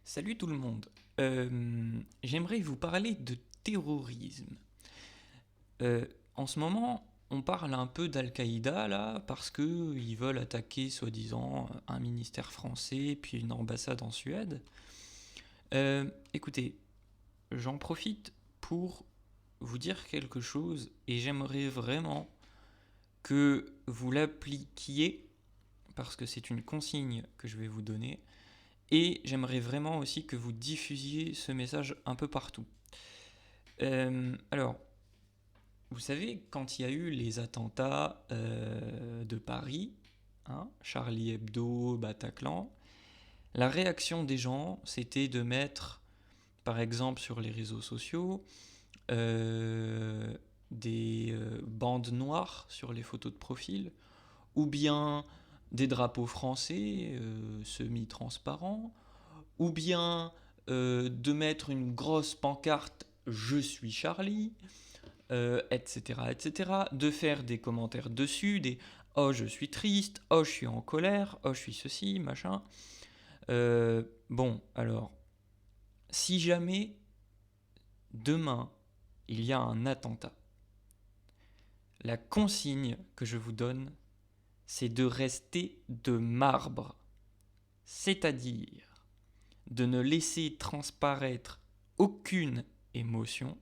Salut tout le monde. J'aimerais vous parler de terrorisme. En ce moment, on parle un peu d'Al-Qaïda là parce que ils veulent attaquer soi-disant un ministère français puis une ambassade en Suède. Écoutez, j'en profite pour vous dire quelque chose et j'aimerais vraiment que vous l'appliquiez parce que c'est une consigne que je vais vous donner. Et j'aimerais vraiment aussi que vous diffusiez ce message un peu partout. Alors, vous savez, quand il y a eu les attentats de Paris, hein, Charlie Hebdo, Bataclan, la réaction des gens, c'était de mettre, par exemple, sur les réseaux sociaux, euh, des bandes noires sur les photos de profil, ou bien des drapeaux français semi-transparents, ou bien de mettre une grosse pancarte Je suis Charlie, etc., etc., de faire des commentaires dessus, des Oh, je suis triste, oh, je suis en colère, oh, je suis ceci, machin. Bon, alors, si jamais demain il y a un attentat, la consigne que je vous donne, c'est de rester de marbre, c'est-à-dire de ne laisser transparaître aucune émotion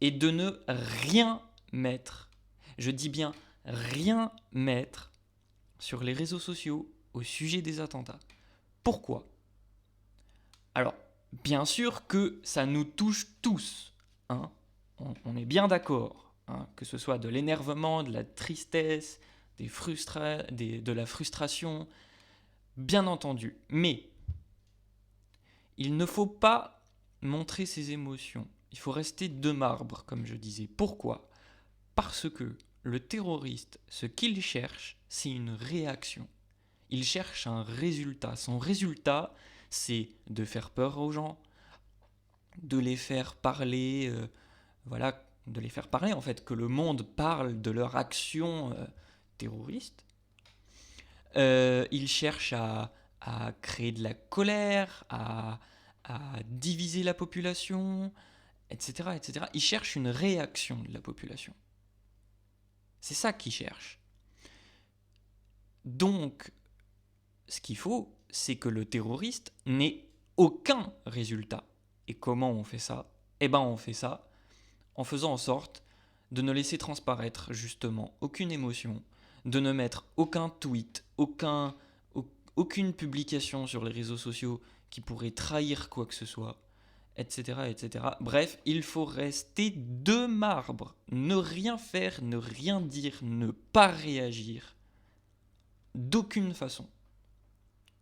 et de ne rien mettre, je dis bien rien mettre sur les réseaux sociaux au sujet des attentats. Pourquoi? Alors, bien sûr que ça nous touche tous, hein, on est bien d'accord, hein, que ce soit de l'énervement, de la tristesse, de la frustration, bien entendu. Mais il ne faut pas montrer ses émotions. Il faut rester de marbre, comme je disais. Pourquoi? Parce que le terroriste, ce qu'il cherche, c'est une réaction. Il cherche un résultat. Son résultat, c'est de faire peur aux gens, de les faire parler, voilà, de les faire parler en fait, que le monde parle de leur action terroriste. Il cherche à créer de la colère, à diviser la population, etc., etc. Il cherche une réaction de la population. C'est ça qu'il cherche. Donc, ce qu'il faut, c'est que le terroriste n'ait aucun résultat. Et comment on fait ça? Eh ben, on fait ça en faisant en sorte de ne laisser transparaître justement aucune émotion, de ne mettre aucun tweet, aucune publication sur les réseaux sociaux qui pourrait trahir quoi que ce soit, etc., etc. Bref, il faut rester de marbre, ne rien faire, ne rien dire, ne pas réagir, d'aucune façon.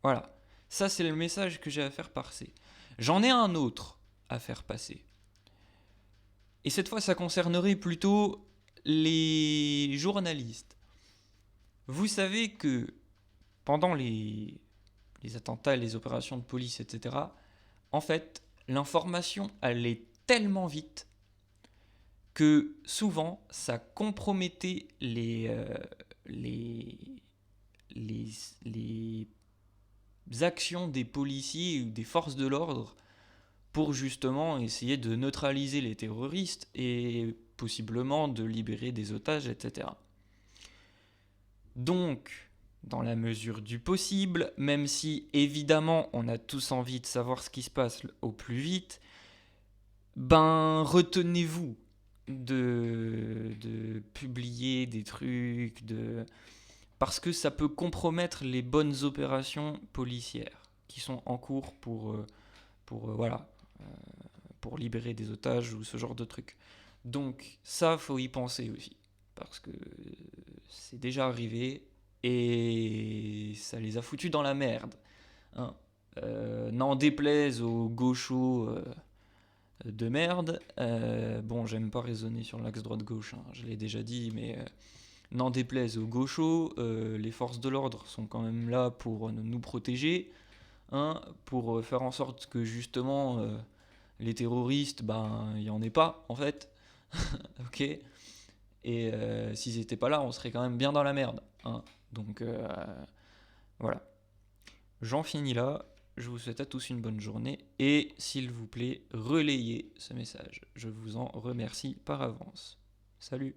Voilà, ça c'est le message que j'ai à faire passer. J'en ai un autre à faire passer. Et cette fois, ça concernerait plutôt les journalistes. Vous savez que pendant les attentats, les opérations de police, etc., en fait, l'information allait tellement vite que souvent, ça compromettait les, les, les actions des policiers ou des forces de l'ordre pour justement essayer de neutraliser les terroristes et possiblement de libérer des otages, etc. Donc, dans la mesure du possible, même si évidemment on a tous envie de savoir ce qui se passe au plus vite, ben retenez-vous de publier des trucs, parce que ça peut compromettre les bonnes opérations policières qui sont en cours voilà, pour libérer des otages ou ce genre de trucs. Donc ça, faut y penser aussi, parce que c'est déjà arrivé et ça les a foutus dans la merde. Hein. N'en déplaise aux gauchos de merde. Bon, j'aime pas raisonner sur l'axe droite-gauche, hein, je l'ai déjà dit, mais n'en déplaise aux gauchos, les forces de l'ordre sont quand même là pour nous protéger, hein, pour faire en sorte que justement les terroristes, ben, il n'y en ait pas en fait. Ok. Et s'ils n'étaient pas là, on serait quand même bien dans la merde. Hein. Donc voilà. J'en finis là. Je vous souhaite à tous une bonne journée et s'il vous plaît, relayez ce message. Je vous en remercie par avance. Salut!